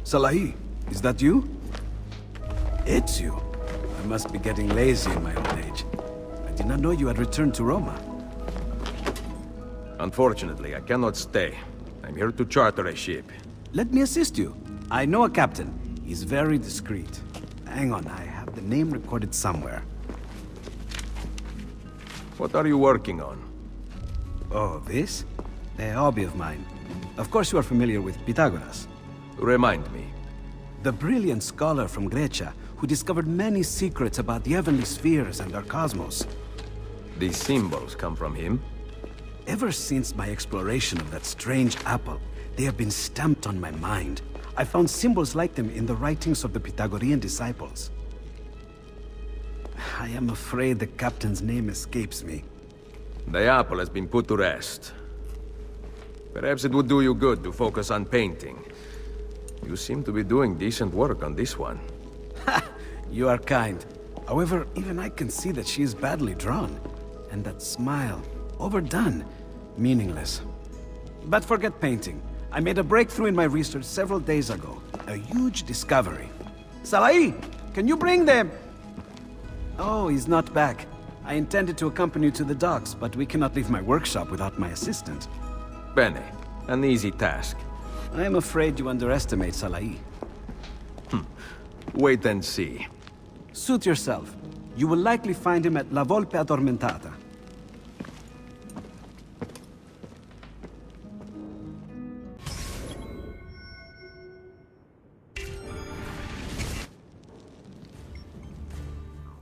Salahi, is that you? It's you. I must be getting lazy in my old age. I did not know you had returned to Roma. Unfortunately, I cannot stay. I'm here to charter a ship. Let me assist you. I know a captain. He's very discreet. Hang on, I have the name recorded somewhere. What are you working on? Oh, this? A hobby of mine. Of course you are familiar with Pythagoras. Remind me. The brilliant scholar from Grecia who discovered many secrets about the heavenly spheres and our cosmos. These symbols come from him? Ever since my exploration of that strange apple, they have been stamped on my mind. I found symbols like them in the writings of the Pythagorean disciples. I am afraid the captain's name escapes me. The apple has been put to rest. Perhaps it would do you good to focus on painting. You seem to be doing decent work on this one. You are kind. However, even I can see that she is badly drawn. And that smile, overdone, meaningless. But forget painting. I made a breakthrough in my research several days ago. A huge discovery. Salai, can you bring them? Oh, he's not back. I intended to accompany you to the docks, but we cannot leave my workshop without my assistant. Bene, an easy task. I am afraid you underestimate Salai. Wait and see. Suit yourself. You will likely find him at La Volpe Addormentata.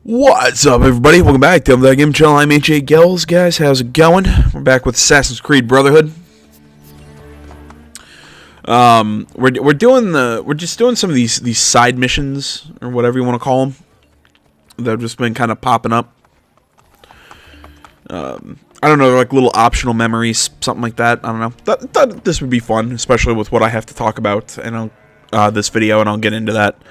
What's up, everybody? Welcome back to the Game Channel. I'm H.A. Gills, guys. How's it going? We're back with Assassin's Creed Brotherhood. We're just doing some of these side missions or whatever you want to call them. They've just been kind of popping up. I don't know, they're like little optional memories, something like that. I don't know. Thought this would be fun, especially with what I have to talk about in this video, and I'll get into that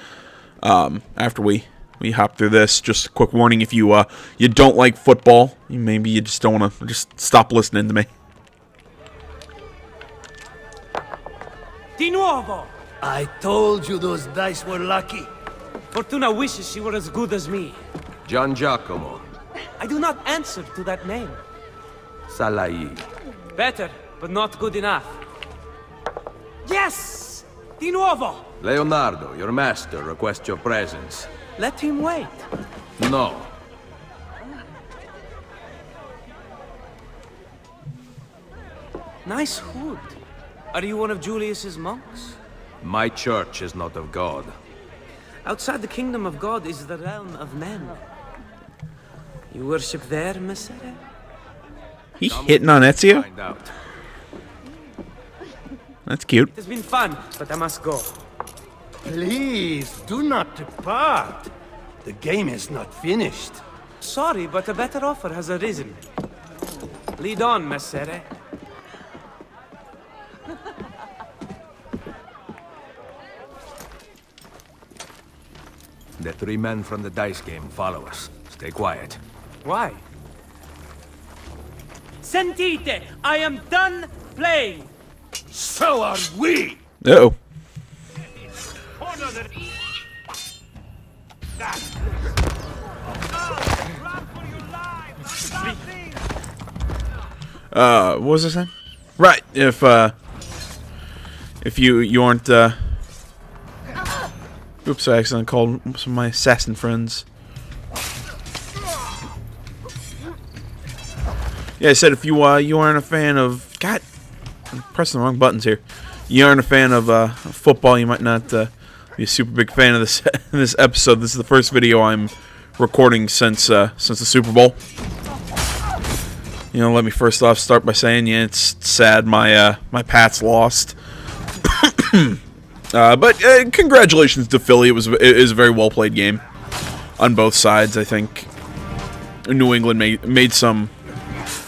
after we hop through this. Just a quick warning: if you don't like football, maybe you just don't want to, just stop listening to me. Di nuovo! I told you those dice were lucky. Fortuna wishes she were as good as me. Gian Giacomo. I do not answer to that name. Salai. Better, but not good enough. Yes! Di nuovo! Leonardo, your master, requests your presence. Let him wait. No. Nice hood. Are you one of Julius's monks? My church is not of God. Outside the kingdom of God is the realm of men. You worship there, Messere? He hitting on Ezio? Find out. That's cute. It has been fun, but I must go. Please, do not depart. The game is not finished. Sorry, but a better offer has arisen. Lead on, Messere. The three men from the dice game follow us. Stay quiet. Why? Sentite! I am done playing! So are we! Uh-oh. What was I saying? Right, if you aren't, oops, I accidentally called some of my assassin friends. Yeah, I said if you aren't a fan of, God, I'm pressing the wrong buttons here. You aren't a fan of football, you might not be a super big fan of this episode. This is the first video I'm recording since the Super Bowl. You know, let me first off start by saying, yeah, it's sad my Pats lost. But congratulations to Philly. It is a very well played game on both sides. I think New England made some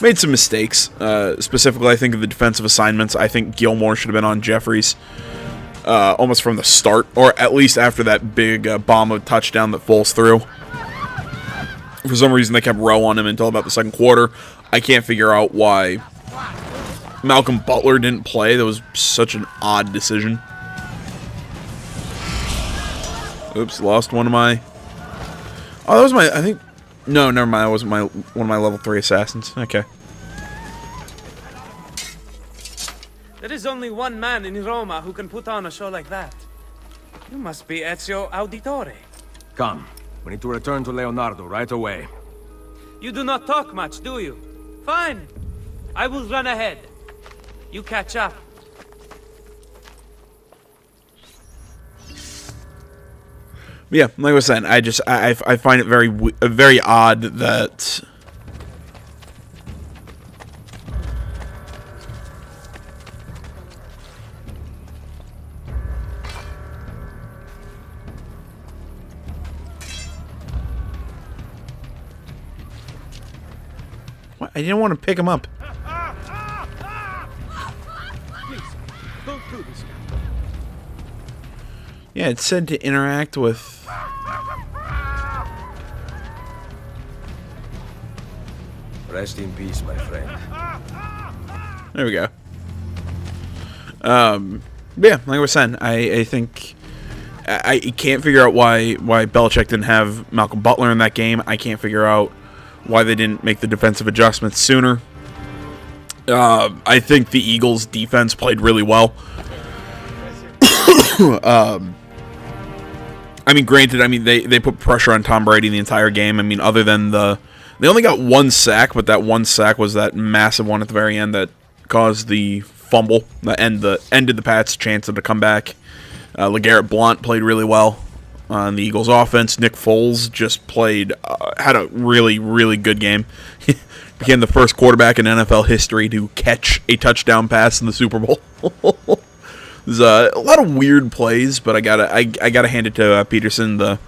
mistakes. Specifically, I think of the defensive assignments. I think Gilmore should have been on Jeffries almost from the start, or at least after that big bomb of touchdown that falls through. For some reason, they kept Rowe on him until about the second quarter. I can't figure out why Malcolm Butler didn't play. That was such an odd decision. Oops, lost one of my... Oh, that was my... I think... No, never mind. That wasn't one of my level 3 assassins. Okay. There is only one man in Roma who can put on a show like that. You must be Ezio Auditore. Come. We need to return to Leonardo right away. You do not talk much, do you? Fine. I will run ahead. You catch up. Yeah, like I was saying, I find it very odd that... What? I didn't want to pick him up. Don't do this. Yeah, it said to interact with... Rest in peace, my friend. There we go. Yeah, like I was saying, I think... I can't figure out why Belichick didn't have Malcolm Butler in that game. I can't figure out why they didn't make the defensive adjustments sooner. I think the Eagles' defense played really well. I mean, granted, they put pressure on Tom Brady the entire game. I mean, other than they only got one sack, but that one sack was that massive one at the very end that caused the fumble that ended the Pats' chance to come back. LeGarrette Blount played really well on the Eagles' offense. Nick Foles just had a really, really good game. Became the first quarterback in NFL history to catch a touchdown pass in the Super Bowl. There's a lot of weird plays, but I gotta hand it to Peterson, the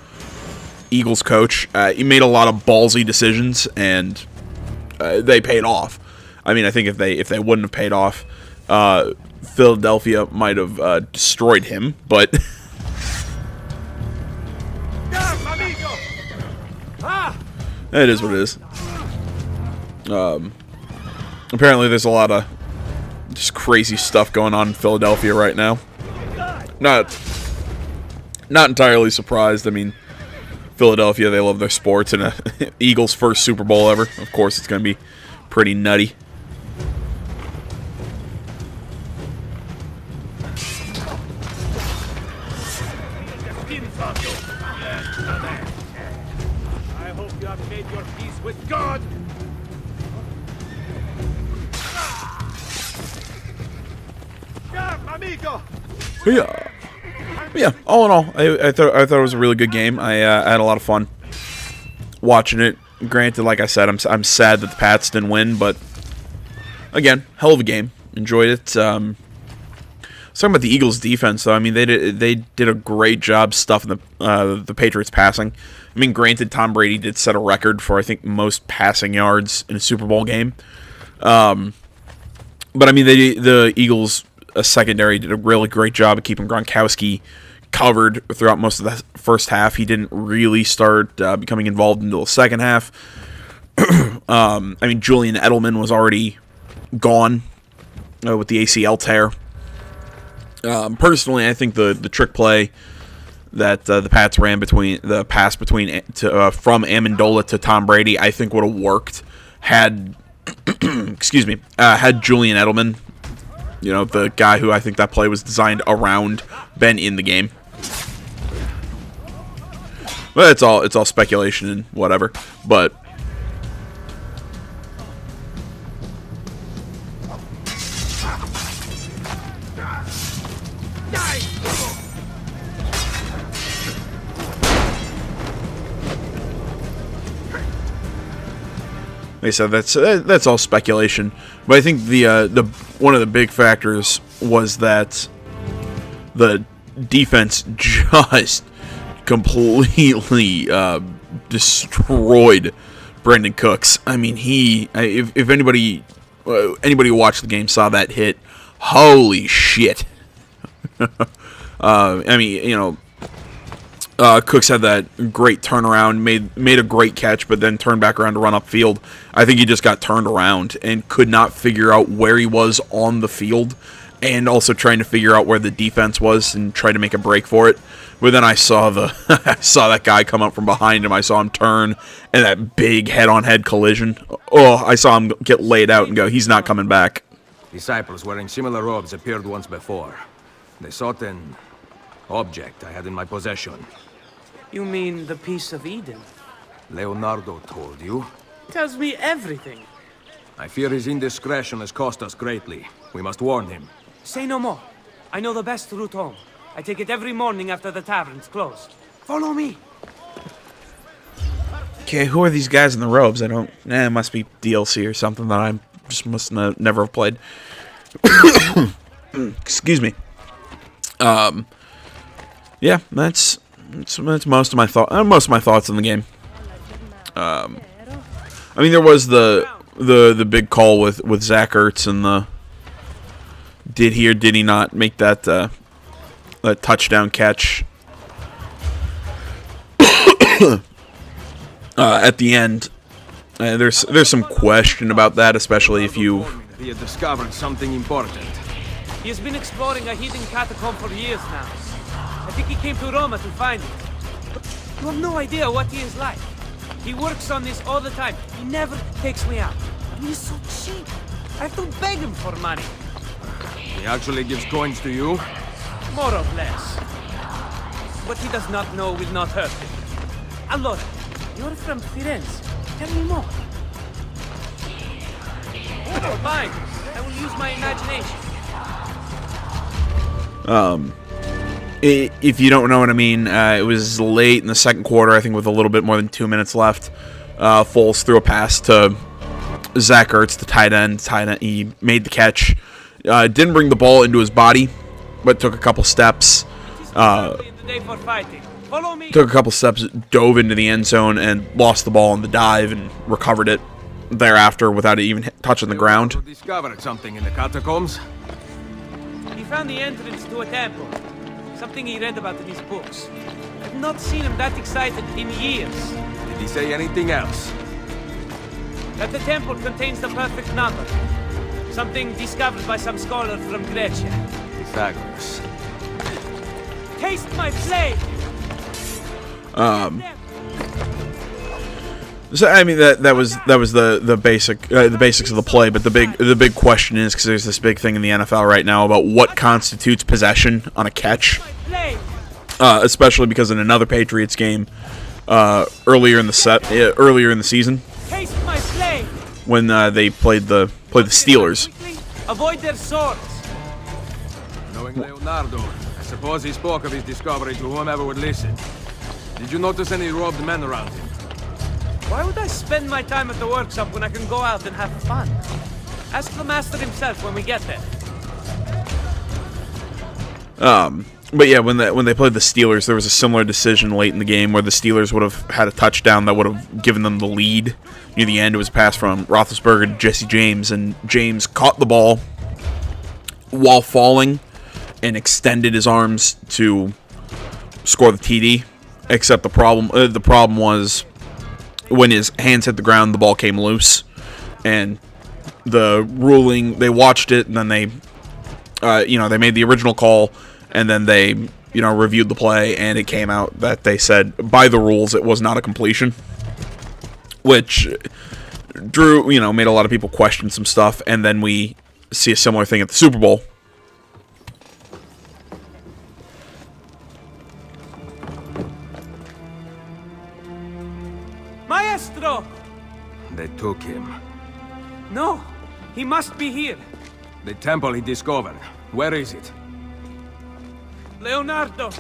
Eagles coach. He made a lot of ballsy decisions, and they paid off. I mean, I think if they wouldn't have paid off, Philadelphia might have destroyed him. But it is what it is. Apparently, there's a lot of just crazy stuff going on in Philadelphia right now. Not entirely surprised. I mean, Philadelphia, they love their sports, and Eagles' first Super Bowl ever. Of course, it's going to be pretty nutty. I hope you have made your peace with God. Yeah, all in all, I thought it was a really good game. I had a lot of fun watching it. Granted, like I said, I'm sad that the Pats didn't win, but again, hell of a game. Enjoyed it. Talking about the Eagles' defense, though, I mean, they did a great job stuffing the Patriots' passing. I mean, granted, Tom Brady did set a record for, I think, most passing yards in a Super Bowl game. But I mean, the Eagles' secondary did a really great job of keeping Gronkowski covered throughout most of the first half. He didn't really start becoming involved until the second half. I mean, Julian Edelman was already gone with the ACL tear. Personally, I think the trick play that the Pats ran between the pass from Amendola to Tom Brady, I think would have worked had had Julian Edelman, you know, the guy who I think that play was designed around, been in the game. But it's all speculation and whatever. But like I said, that's all speculation. But I think the one of the big factors was that the defense just completely destroyed Brandon Cooks. I mean, if anybody who watched the game saw that hit, holy shit. I mean, you know, Cooks had that great turnaround, made a great catch, but then turned back around to run upfield. I think he just got turned around and could not figure out where he was on the field. and also trying to figure out where the defense was and try to make a break for it. But then I saw I saw that guy come up from behind him. I saw him turn, and that big head-on-head collision. Oh, I saw him get laid out and go, he's not coming back. Disciples wearing similar robes appeared once before. They sought an object I had in my possession. You mean the piece of Eden? Leonardo told you? Tells me everything. I fear his indiscretion has cost us greatly. We must warn him. Say no more. I know the best route home. I take it every morning after the taverns close. Follow me. Okay, who are these guys in the robes? It must be DLC or something that I just must never have played. Excuse me. Yeah, that's most of my thoughts on the game. I mean, there was the big call with Zach Ertz and the did he or did he not make that touchdown catch at the end. There's some question about that, especially if you. He had discovered something important. He has been exploring a hidden catacomb for years now. I think he came to Roma to find it. But you have no idea what he is like. He works on this all the time. He never takes me out. And he's so cheap. I have to beg him for money. He actually gives coins to you? More or less. What he does not know will not hurt him. Allora, you're from Firenze. Tell me more. Oh, fine. I will use my imagination. If you don't know what I mean, it was late in the second quarter, I think with a little bit more than 2 minutes left. Foles threw a pass to Zach Ertz, the tight end. He made the catch. Didn't bring the ball into his body, but took a couple steps. Dove into the end zone, and lost the ball on the dive and recovered it thereafter without it even touching the ground. Discovered something in the catacombs? He found the entrance to a temple. Something he read about in his books. I've not seen him that excited in years. Did he say anything else? That the temple contains the perfect number. Something discovered by some scholar from Grecia. Pythagoras. Taste my blade! So I mean that was the basics of the play, but the big question is, because there's this big thing in the NFL right now about what constitutes possession on a catch, especially because in another Patriots game earlier in the season, when they played the Steelers. Avoid their swords. Knowing Leonardo, I suppose he spoke of his discovery to whomever would listen. Did you notice any robed men around him? Why would I spend my time at the workshop when I can go out and have fun? Ask the master himself when we get there. But yeah, when they played the Steelers, there was a similar decision late in the game where the Steelers would have had a touchdown that would have given them the lead. Near the end, it was a pass from Roethlisberger to Jesse James, and James caught the ball while falling and extended his arms to score the TD. Except the problem was when his hands hit the ground, the ball came loose, and the ruling, they watched it, and then they made the original call, and then they reviewed the play, and it came out that they said by the rules it was not a completion, which made a lot of people question some stuff. And then we see a similar thing at the Super Bowl. Maestro! They took him. No, he must be here. The temple he discovered. Where is it? Leonardo!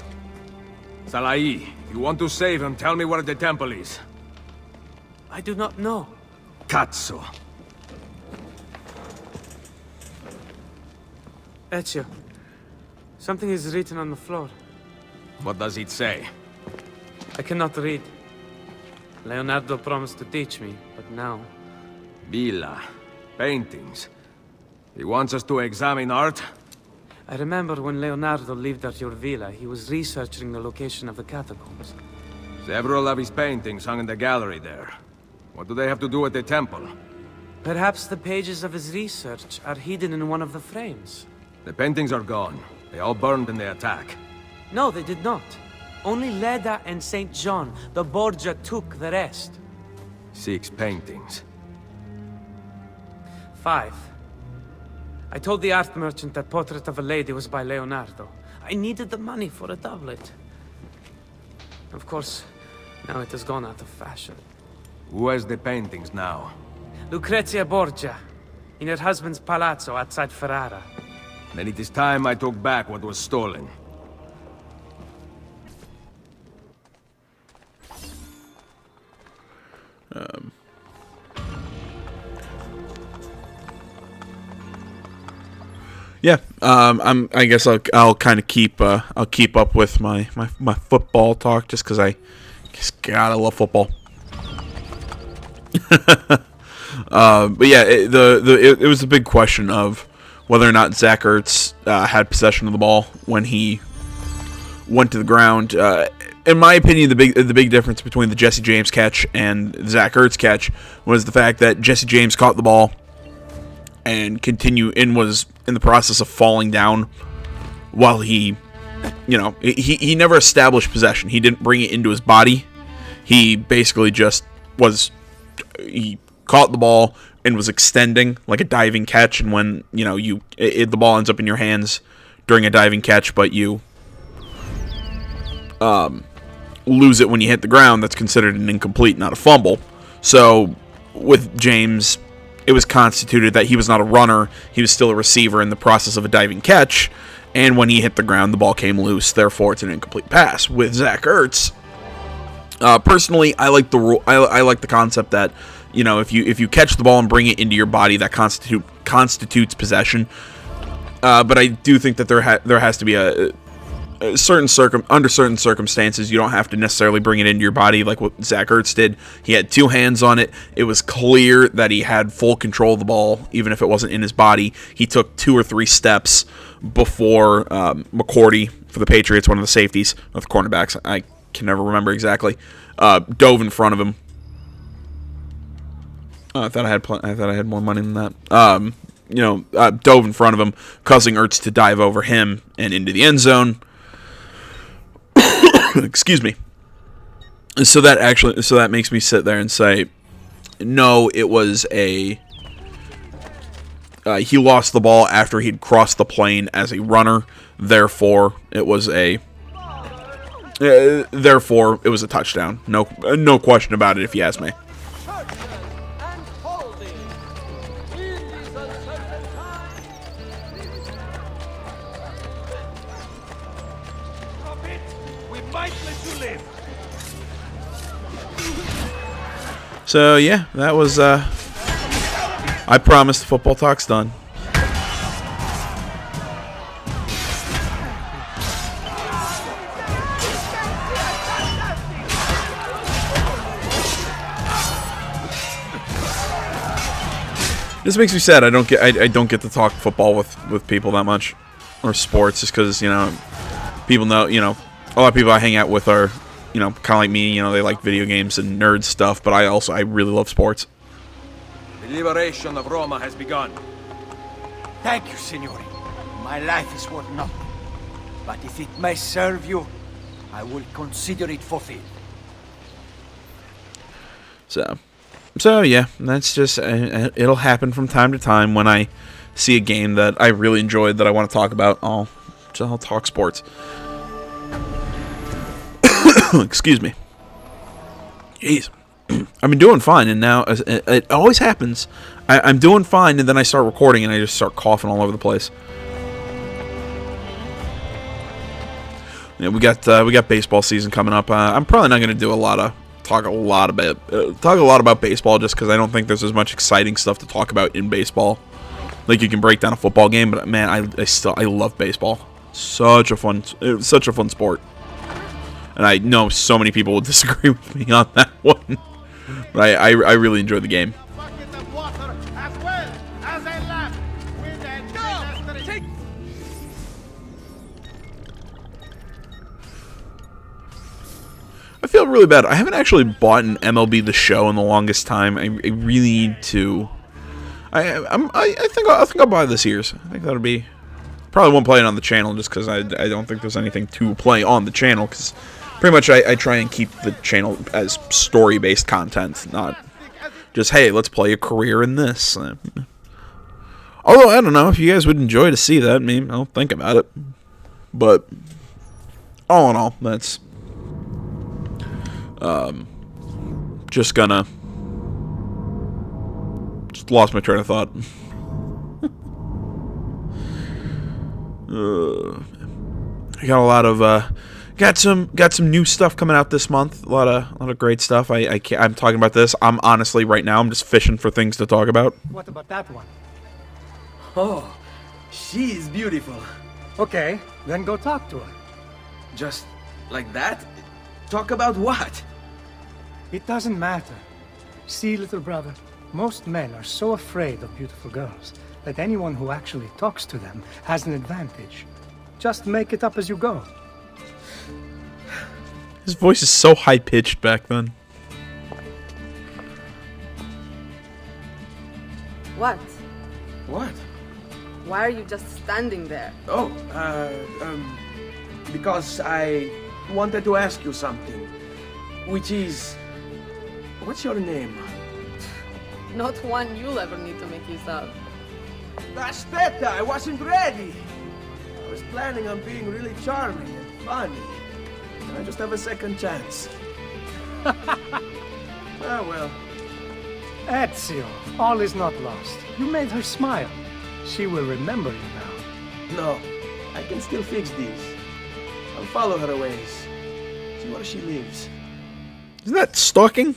Salai, if you want to save him, tell me where the temple is. I do not know. Cazzo. Ezio, something is written on the floor. What does it say? I cannot read. Leonardo promised to teach me, but now... Villa. Paintings. He wants us to examine art? I remember when Leonardo lived at your villa, he was researching the location of the catacombs. Several of his paintings hung in the gallery there. What do they have to do with the temple? Perhaps the pages of his research are hidden in one of the frames. The paintings are gone. They all burned in the attack. No, they did not. Only Leda and St. John, the Borgia, took the rest. 6 paintings. 5. I told the art merchant that Portrait of a Lady was by Leonardo. I needed the money for a doublet. Of course, now it has gone out of fashion. Who has the paintings now? Lucrezia Borgia, in her husband's palazzo outside Ferrara. Then it is time I took back what was stolen. Yeah, I guess I'll kind of keep up with my football talk just because I just gotta love football. But yeah, it was a big question of whether or not Zach Ertz had possession of the ball when he went to the ground. In my opinion, the big difference between the Jesse James catch and the Zach Ertz catch was the fact that Jesse James caught the ball and was in the process of falling down while he never established possession. He didn't bring it into his body. He basically just he caught the ball and was extending like a diving catch. And when the ball ends up in your hands during a diving catch, but you lose it when you hit the ground, that's considered an incomplete, not a fumble. So with James, it was constituted that he was not a runner, he was still a receiver in the process of a diving catch, and when he hit the ground, the ball came loose, therefore it's an incomplete pass. With Zach Ertz, personally, I like the rule. I like the concept that if you catch the ball and bring it into your body, that constitutes possession. But I do think that there has to be under certain circumstances, you don't have to necessarily bring it into your body like what Zach Ertz did. He had 2 hands on it. It was clear that he had full control of the ball, even if it wasn't in his body. He took 2 or 3 steps before McCourty for the Patriots, one of the safeties, of the cornerbacks, I can never remember exactly, dove in front of him. I thought I had more money than that. Dove in front of him, causing Ertz to dive over him and into the end zone. Excuse me. So that makes me sit there and say, no, it was he lost the ball after he'd crossed the plane as a runner. Therefore, it was a touchdown. No question about it, if you ask me. So yeah, that was I promise the football talk's done. This makes me sad. I don't get to talk football with people that much, or sports, just because people know a lot of people I hang out with are kind of like me. They like video games and nerd stuff, but I really love sports. The liberation of Roma has begun. Thank you, Signore. My life is worth nothing. But if it may serve you, I will consider it fulfilled. So yeah, that's just it'll happen from time to time when I see a game that I really enjoyed that I want to talk about. I'll talk sports. Excuse me. Jeez. I've been doing fine, and now it always happens. I'm doing fine, and then I start recording, and I just start coughing all over the place. We got baseball season coming up. I'm probably not going to talk a lot about baseball, just because I don't think there's as much exciting stuff to talk about in baseball. Like, you can break down a football game, but man, I love baseball. Such a fun sport. And I know so many people will disagree with me on that one. But I really enjoy the game. I feel really bad. I haven't actually bought an MLB The Show in the longest time. I really need to. I think I'll buy this year's. I think that'll be Probably won't play it on the channel just because I don't think there's anything to play on the channel, because pretty much I try and keep the channel as story-based content, not just, hey, let's play a career in this. Although, I don't know, if you guys would enjoy to see that, maybe I'll think about it. But, all in all, that's just gonna... Just lost my train of thought. I got a lot of got some new stuff coming out this month. A lot of great stuff. I'm talking about this. I'm honestly right now I'm just fishing for things to talk about. What about that one? Oh, she is beautiful. Okay, then go talk to her. Just like that? Talk about what? It doesn't matter. See, little brother, most men are so afraid of beautiful girls that anyone who actually talks to them has an advantage. Just make it up as you go. His voice is so high-pitched back then. What? What? Why are you just standing there? Oh, because I wanted to ask you something. Which is... What's your name? Not one you'll ever need to make use of. Aspetta, I wasn't ready. I was planning on being really charming and funny. I just have a second chance. Ah, well. Ezio, all is not lost. You made her smile. She will remember you now. No, I can still fix these. I'll follow her ways. See where she lives. Isn't that stalking?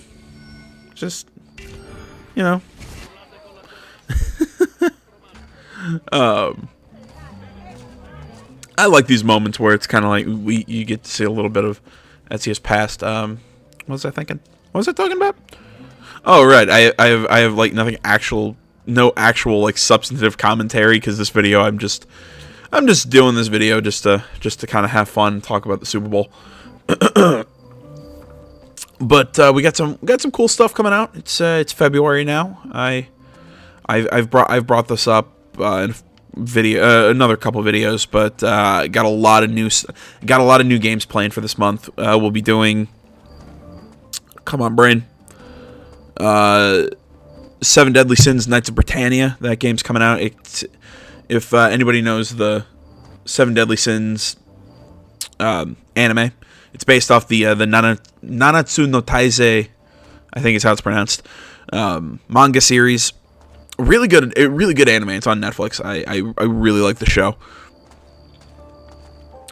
Just, you know. I like these moments where it's kind of like you get to see a little bit of Ezio's past. What was I thinking? What was I talking about? Oh, right. I have like no actual like substantive commentary, because this video I'm just doing this video just to kind of have fun, talk about the Super Bowl. But we got some cool stuff coming out. It's February now. I've brought this up in another couple of videos, but got a lot of new games planned for this month. We'll be doing, come on brain, 7 Deadly Sins: Knights of Britannia. That game's coming out. If anybody knows the 7 Deadly Sins anime, it's based off the Nanatsu no Taizai, I think is how it's pronounced, manga series. Really good anime. It's on Netflix. I really like the show.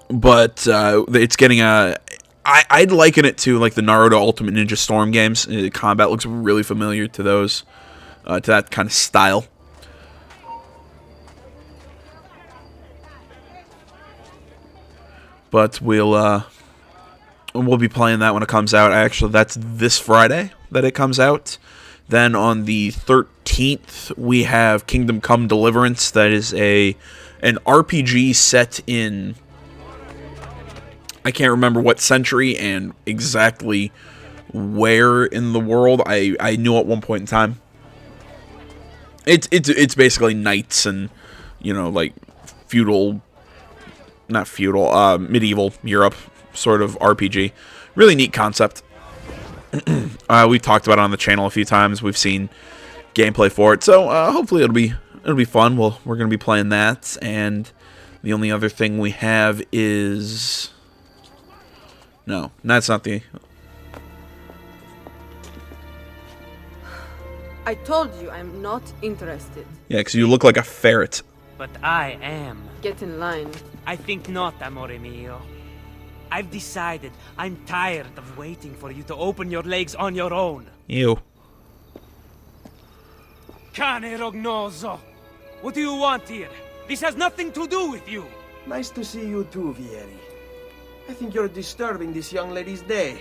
But it's getting I'd liken it to like the Naruto Ultimate Ninja Storm games. The combat looks really familiar to those, to that kind of style. But we'll be playing that when it comes out. Actually, that's this Friday that it comes out. Then on the 13th, we have Kingdom Come Deliverance. That is an RPG set in, I can't remember what century and exactly where in the world. I knew at one point in time. It's basically knights and, you know, like medieval Europe sort of RPG. Really neat concept. We've talked about it on the channel a few times. We've seen gameplay for it, so hopefully it'll be fun. We're going to be playing that, and the only other thing we have is no, that's not the. I told you I'm not interested. Yeah, because you look like a ferret. But I am. Get in line. I think not, amore mio. I've decided I'm tired of waiting for you to open your legs on your own. Ew. Cane rognoso! What do you want here? This has nothing to do with you! Nice to see you too, Vieri. I think you're disturbing this young lady's day.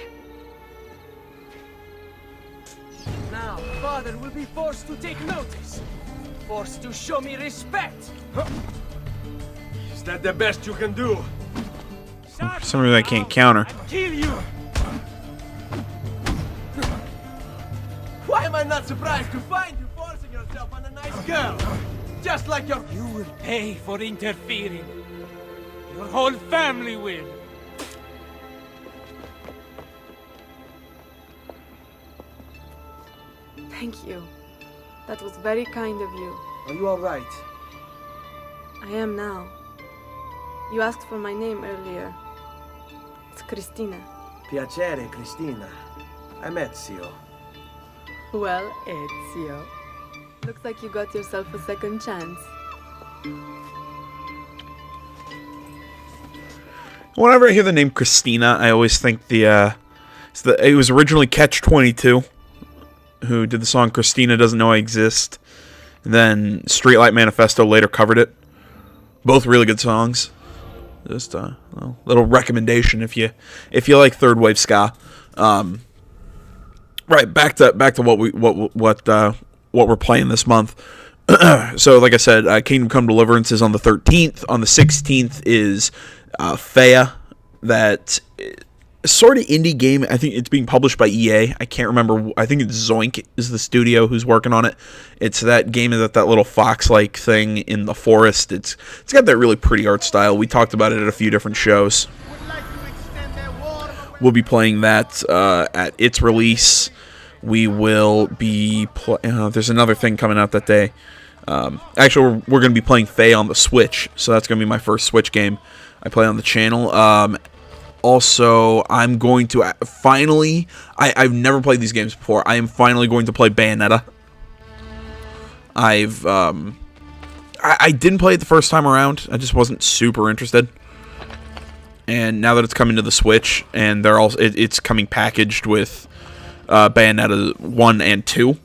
Now, father will be forced to take notice. Forced to show me respect. Is that the best you can do? For some reason I can't counter. I'll kill you! Why am I not surprised to find you forcing yourself on a nice girl? Just like your... You will pay for interfering. Your whole family will. Thank you. That was very kind of you. Are you all right? I am now. You asked for my name earlier. It's Cristina. Piacere, Cristina. I'm Ezio. Well, Ezio. Looks like you got yourself a second chance. Whenever I hear the name Christina, I always think it was originally Catch-22, who did the song Christina Doesn't Know I Exist. And then Streetlight Manifesto later covered it. Both really good songs. Just a little recommendation if you like third wave ska. Right, back to what we're playing this month. So, like I said, Kingdom Come Deliverance is on the 13th. On the 16th is Fea, that sort of indie game. I think it's being published by EA. I can't remember. I think it's Zoink is the studio who's working on it. It's that game that little fox-like thing in the forest. It's got that really pretty art style. We talked about it at a few different shows. We'll be playing that at its release. We will be there's another thing coming out that day. Actually, we're going to be playing Fey on the Switch, so that's going to be my first Switch game I play on the channel. Also, I'm going to finally... I've never played these games before. I am finally going to play Bayonetta. I didn't play it the first time around. I just wasn't super interested. And now that it's coming to the Switch, and it's coming packaged with Bayonetta 1 and 2,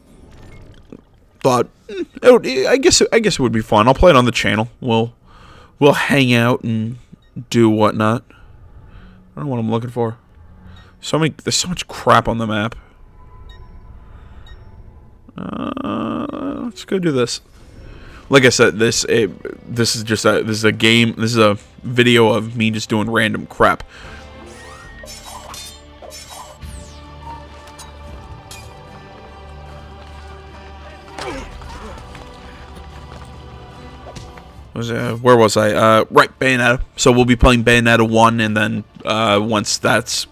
thought I guess it would be fun. I'll play it on the channel. We'll hang out and do whatnot. I don't know what I'm looking for. There's so much crap on the map. Let's go do this. Like I said, this is a game. This is a video of me just doing random crap. Where was I? Right, Bayonetta. So we'll be playing Bayonetta 1, and then once that's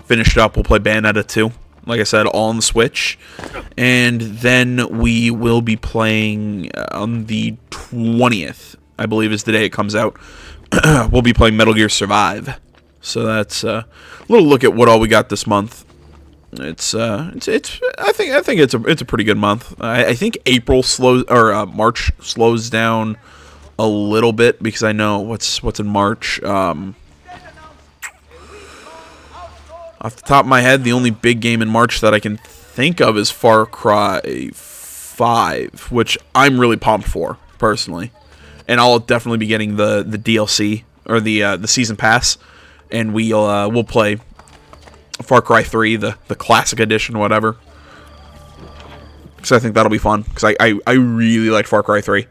finished up, we'll play Bayonetta 2. Like I said, all on the Switch. And then we will be playing on the 20th, I believe is the day it comes out. We'll be playing Metal Gear Survive. So that's a little look at what all we got this month. I think it's a pretty good month. I think March slows down a little bit, because I know what's in March. Off the top of my head, the only big game in March that I can think of is Far Cry 5, which I'm really pumped for, personally. And I'll definitely be getting the DLC, or the season pass, and we'll play Far Cry 3, the classic edition, whatever. Because I think that'll be fun, because I really like Far Cry 3.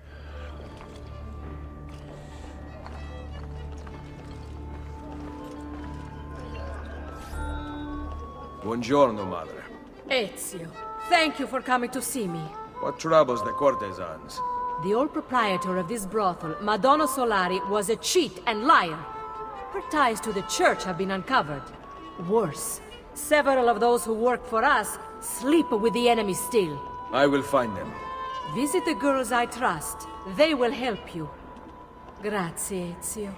Buongiorno, madre. Ezio, thank you for coming to see me. What troubles the courtesans? The old proprietor of this brothel, Madonna Solari, was a cheat and liar. Her ties to the church have been uncovered. Worse, several of those who work for us sleep with the enemy still. I will find them. Visit the girls I trust. They will help you. Grazie, Ezio.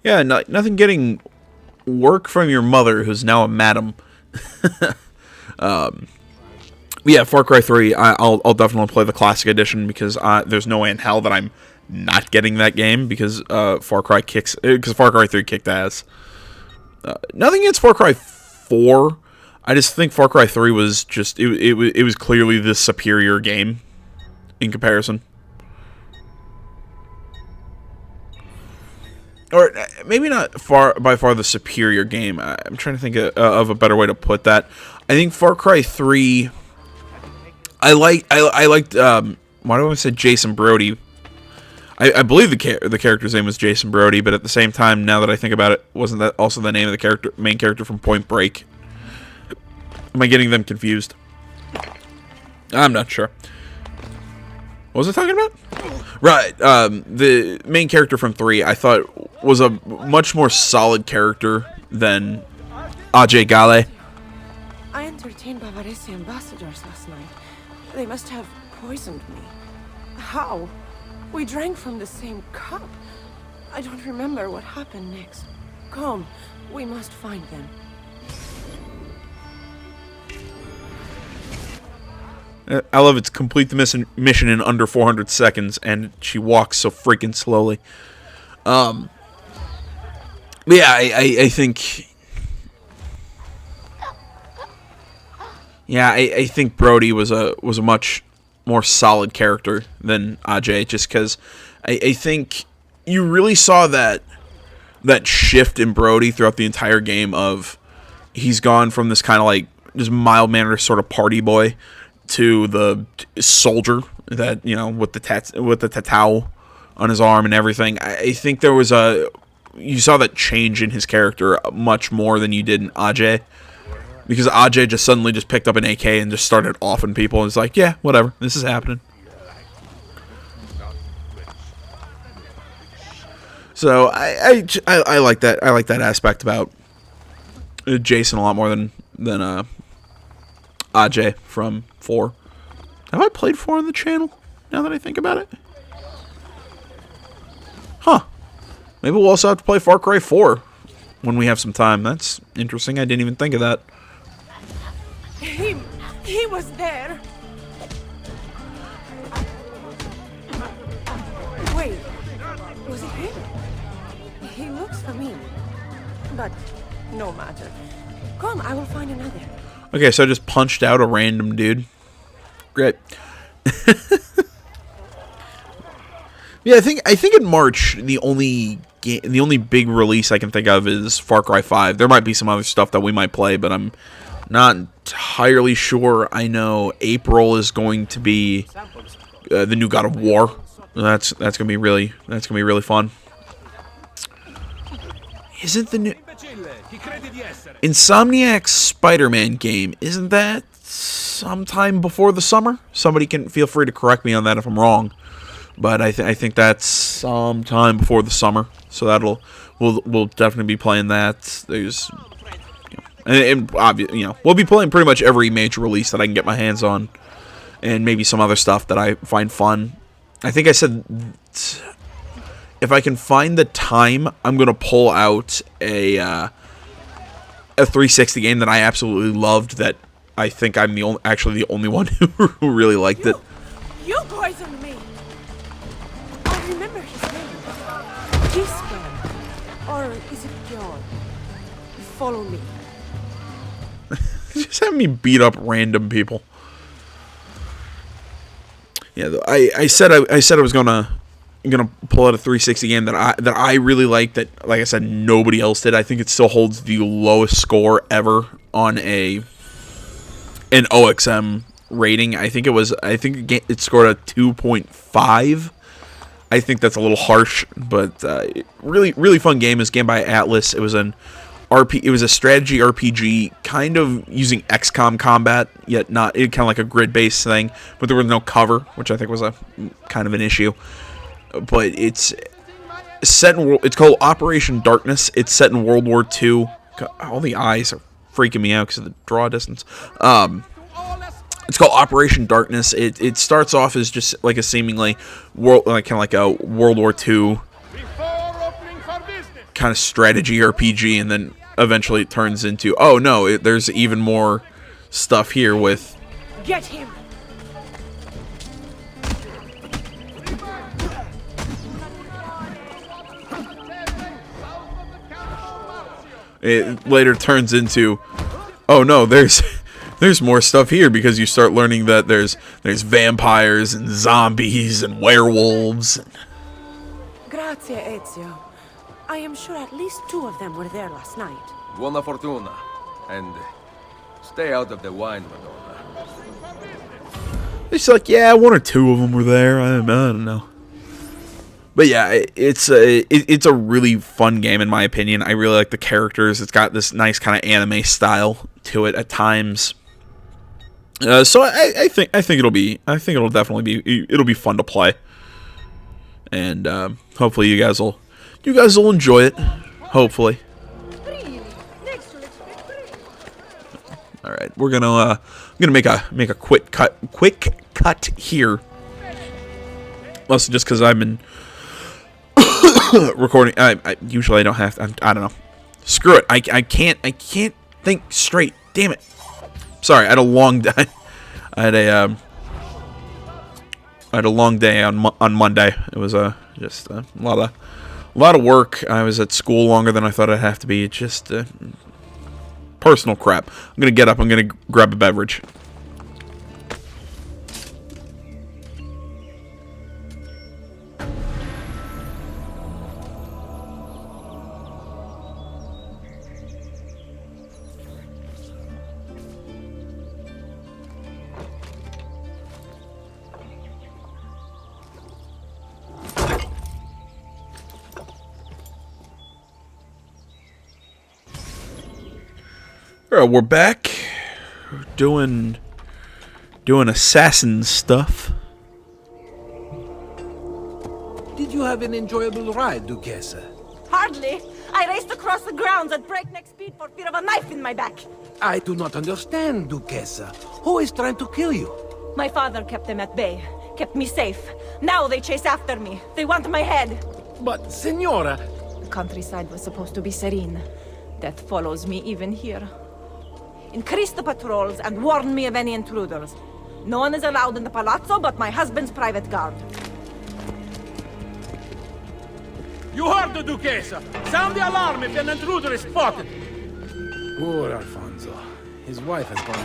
Yeah, nothing getting work from your mother, who's now a madam. Yeah, Far Cry 3, I'll definitely play the classic edition, because there's no way in hell that I'm not getting that game, because Far Cry 3 kicked ass. Nothing against Far Cry 4. I just think Far Cry 3 was just it was clearly the superior game in comparison. Or maybe not by far the superior game. I'm trying to think of a better way to put that. I think Far Cry 3. I liked. Why do I want to say Jason Brody? I believe the character's name was Jason Brody, but at the same time, now that I think about it, wasn't that also the name of the main character from Point Break? Am I getting them confused? I'm not sure. What was I talking about? Right, the main character from 3, I thought was a much more solid character than Ajay Ghale. I entertained Bavarese ambassadors last night. They must have poisoned me. How? We drank from the same cup. I don't remember what happened next. Come, we must find them. I love it's complete the mission in under 400 seconds, and she walks so freaking slowly. But yeah, I think... Yeah, I think Brody was a much more solid character than Ajay, just because I think you really saw that shift in Brody throughout the entire game of he's gone from this kind of like just mild-mannered sort of party boy to the soldier that, you know, with the tattoo on his arm and everything. I think there was you saw that change in his character much more than you did in Ajay. Because Ajay just suddenly just picked up an AK and just started offing people and was like, yeah, whatever, this is happening. So I like that. I like that aspect about Jason a lot more than Ajay from 4. Have I played 4 on the channel, now that I think about it? Huh. Maybe we'll also have to play Far Cry 4 when we have some time. That's interesting. I didn't even think of that. He was there. Wait, was it him? He looks familiar, but no matter. Come, I will find another. Okay, so I just punched out a random dude. Great. Yeah, I think in March the only big release I can think of is Far Cry 5. There might be some other stuff that we might play, but I'm not entirely sure. I know April is going to be the new God of War. That's gonna be really fun. Isn't the new Insomniac's Spider-Man game? Isn't that sometime before the summer? Somebody can feel free to correct me on that if I'm wrong. But I think that's sometime before the summer. So we'll definitely be playing that. There's we'll be playing pretty much every major release that I can get my hands on, and maybe some other stuff that I find fun. I think I said if I can find the time, I'm gonna pull out a 360 game that I absolutely loved. That I think I'm the only one who really liked it. You poisoned me. I remember his name. Giscard. Or is it Bjorn? Follow me. Just have me beat up random people. Yeah, I said I was gonna pull out a 360 game that I really liked. That, like I said, nobody else did. I think it still holds the lowest score ever on an OXM rating. I think it scored a 2.5. I think that's a little harsh, but really fun game. It was a game by Atlas. It was it was a strategy RPG, kind of using XCOM combat, yet not. It kind of like a grid-based thing, but there was no cover, which I think was a kind of an issue. But it's set in. It's called Operation Darkness. It's set in World War II. All the eyes are freaking me out because of the draw distance. It's called Operation Darkness. It starts off as just like a seemingly kind of like a World War II kind of strategy RPG, and then eventually it turns into, oh no, there's even more stuff here with... Get him! It later turns into, oh no, there's more stuff here, because you start learning that there's vampires and zombies and werewolves. Grazie, Ezio. I am sure at least 2 of them were there last night. Buona fortuna. And stay out of the wine, Madonna. It's like, yeah, 1 or 2 of them were there. I don't know. But yeah, it's a really fun game in my opinion. I really like the characters. It's got this nice kind of anime style to it at times. So I think it'll definitely be fun to play, and hopefully you guys will enjoy it. Hopefully. All right, we're gonna make a quick cut here. Mostly just because I've been recording. I usually don't have. I don't know. Screw it. I can't think straight. Damn it. Sorry, I had a long day. I had a long day on Monday. It was just a lot of work. I was at school longer than I thought I'd have to be. It's just personal crap. I'm gonna get up. I'm gonna grab a beverage. Alright, we're back. Doing assassin stuff. Did you have an enjoyable ride, Duquesa? Hardly. I raced across the grounds at breakneck speed for fear of a knife in my back. I do not understand, Duquesa. Who is trying to kill you? My father kept them at bay, kept me safe. Now they chase after me. They want my head. But, Senora... The countryside was supposed to be serene. Death follows me even here. Increase the patrols and warn me of any intruders. No one is allowed in the palazzo but my husband's private guard. You heard the Duquesa! Sound the alarm if an intruder is spotted! Poor Alfonso. His wife has gone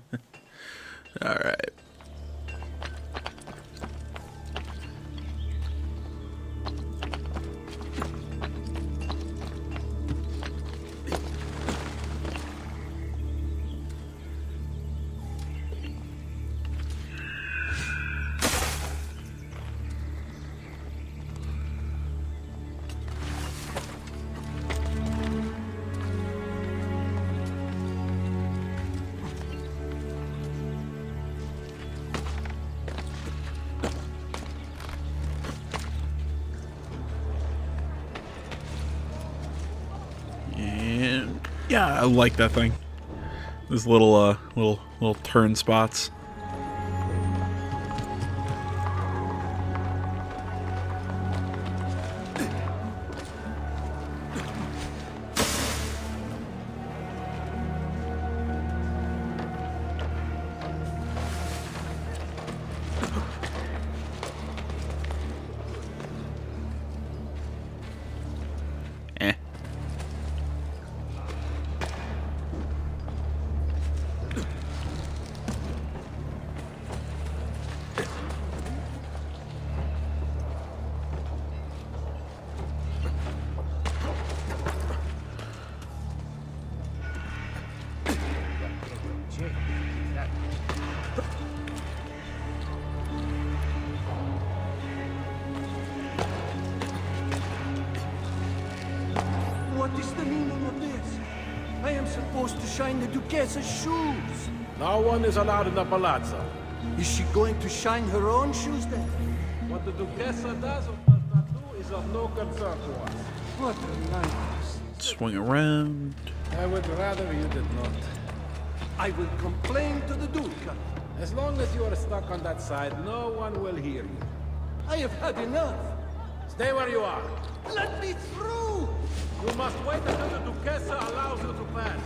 mad. Alright. Yeah, I like that thing. Those little little turn spots. What is the meaning of this? I am supposed to shine the Duquesa's shoes. No one is allowed in the palazzo. Is she going to shine her own shoes then? What the Duquesa does or does not do is of no concern to us. What a nice. Swing around. I would rather you did not. I will complain to the Duke. As long as you are stuck on that side, no one will hear you. I have had enough. Stay where you are. Let me through! You must wait until the Duquesa allows you to pass.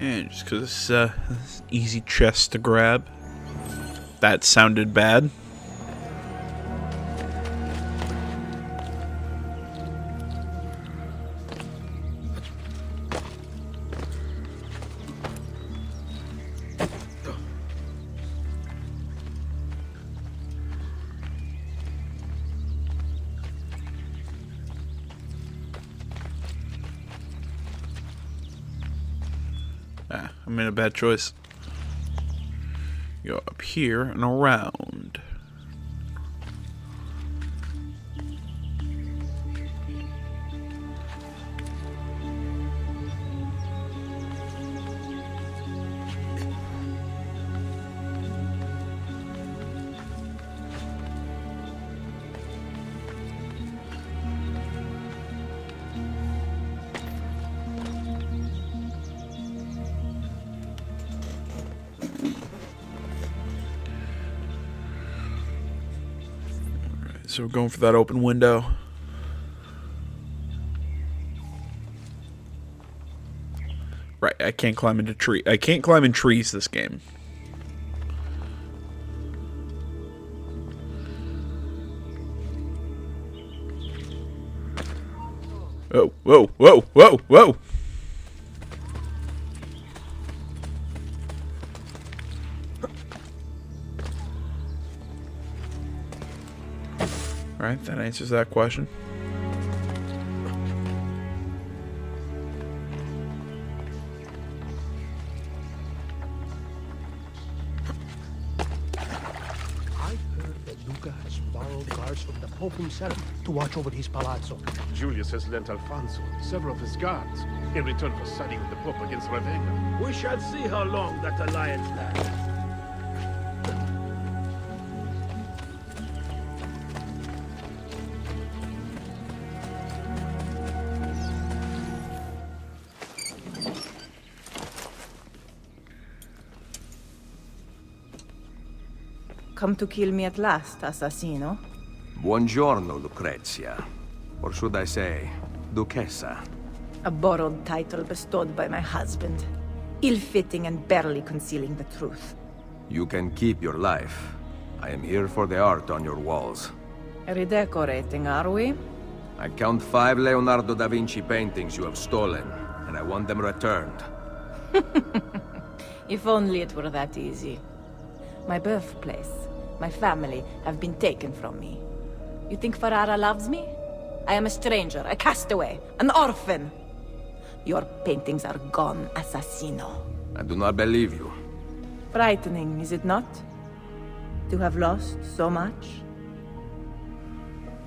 And just because it's easy chest to grab. That sounded bad. I made a bad choice. Go up here and around. So we're going for that open window. Right, I can't climb into tree. I can't climb in trees this game. Oh, whoa, whoa, whoa, whoa! Alright, that answers that question. I heard that Luca has borrowed guards from the Pope himself to watch over his palazzo. Julius has lent Alfonso several of his guards in return for siding with the Pope against Ravenna. We shall see how long that alliance lasts. Come to kill me at last, assassino? Buongiorno, Lucrezia. Or should I say, Duchessa. A borrowed title bestowed by my husband. Ill-fitting and barely concealing the truth. You can keep your life. I am here for the art on your walls. Redecorating, are we? I count 5 Leonardo da Vinci paintings you have stolen, and I want them returned. If only it were that easy. My birthplace, my family have been taken from me. You think Ferrara loves me? I am a stranger, a castaway, an orphan. Your paintings are gone, assassino. I do not believe you. Frightening, is it not? To have lost so much?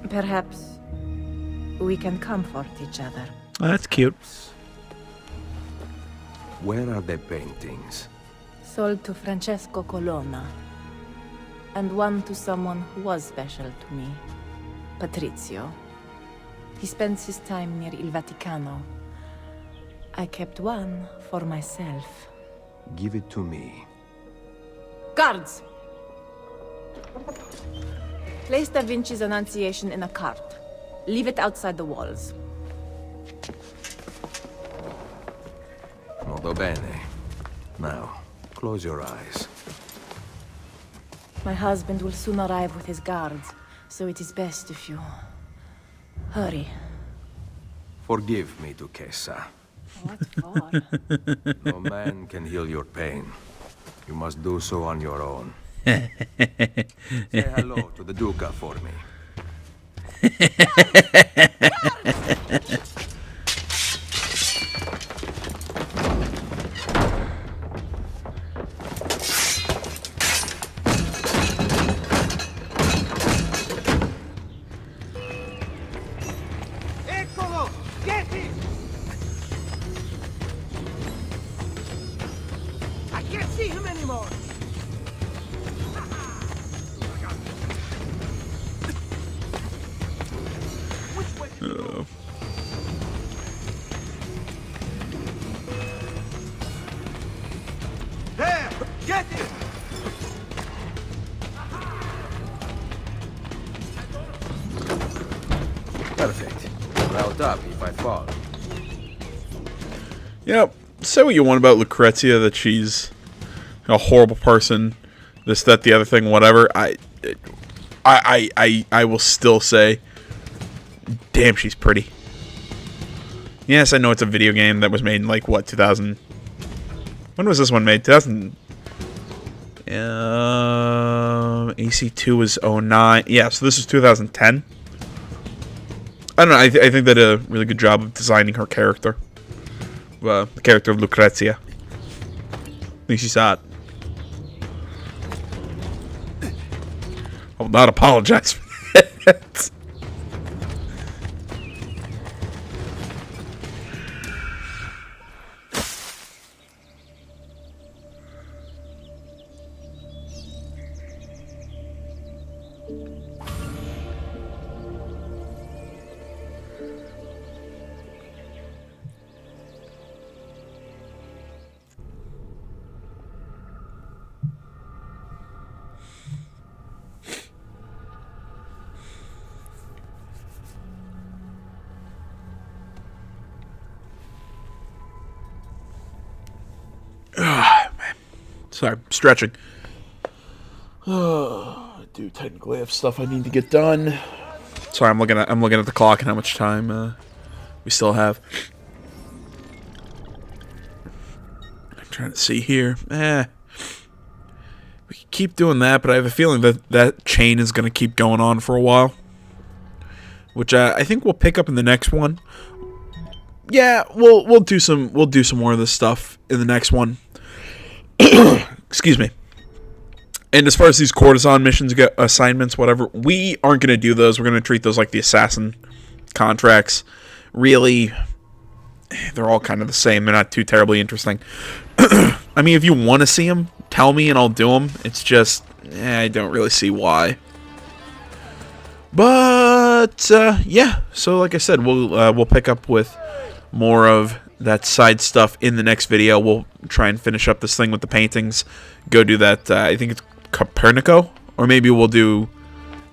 Perhaps we can comfort each other. Oh, that's cute. Where are the paintings? Sold to Francesco Colonna. And one to someone who was special to me. Patrizio. He spends his time near Il Vaticano. I kept one for myself. Give it to me. Guards! Place Da Vinci's Annunciation in a cart. Leave it outside the walls. Molto bene. Now, close your eyes. My husband will soon arrive with his guards, so it is best if you... hurry. Forgive me, Duchessa. What for? No man can heal your pain. You must do so on your own. Say hello to the Duca for me. Eccolo! Get him! I can't see him anymore! There! Get him! Perfect. Route up if I fall. Yep. say what you want about Lucrezia, that she's a horrible person, this, that, the other thing, whatever. I will still say, damn, she's pretty. Yes, I know it's a video game that was made in, like, what, 2000? When was this one made? 2000. AC2 was 09. Yeah, so this is 2010. I don't know. I think they did a really good job of designing her character. The character of Lucrezia. At least she's hot. I will not apologize for that. Sorry, stretching. I do technically have stuff I need to get done. Sorry, I'm looking at the clock and how much time we still have. I'm trying to see here. We can keep doing that, but I have a feeling that that chain is going to keep going on for a while, which I think we'll pick up in the next one. Yeah, we'll do some more of this stuff in the next one. Excuse me. And as far as these courtesan missions go, assignments, whatever, we aren't going to do those. We're going to treat those like the assassin contracts. Really, they're all kind of the same. They're not too terribly interesting. I mean, if you want to see them, tell me and I'll do them. It's just, I don't really see why. But yeah. So like I said, we'll pick up with more of that side stuff in the next video. We'll try and finish up this thing with the paintings. Go do that. I think it's Copernico, or maybe we'll do,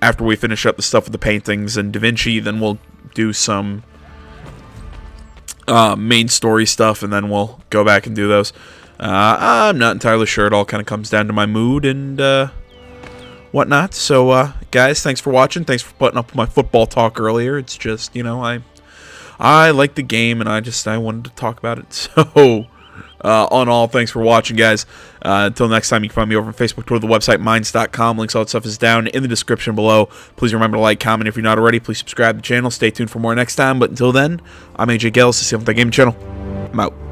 after we finish up the stuff with the paintings and Da Vinci, then we'll do some main story stuff, and then we'll go back and do those. I'm not entirely sure. It all kind of comes down to my mood and whatnot. So guys, thanks for watching. Thanks for putting up with my football talk earlier. It's just, you know, I like the game, and I wanted to talk about it. So, on all, thanks for watching, guys. Until next time, you can find me over on Facebook, Twitter, the website, minds.com. Links, all that stuff is down in the description below. Please remember to like, comment if you're not already. Please subscribe to the channel. Stay tuned for more next time. But until then, I'm AJ Gales. This is the Gaming Channel. I'm out.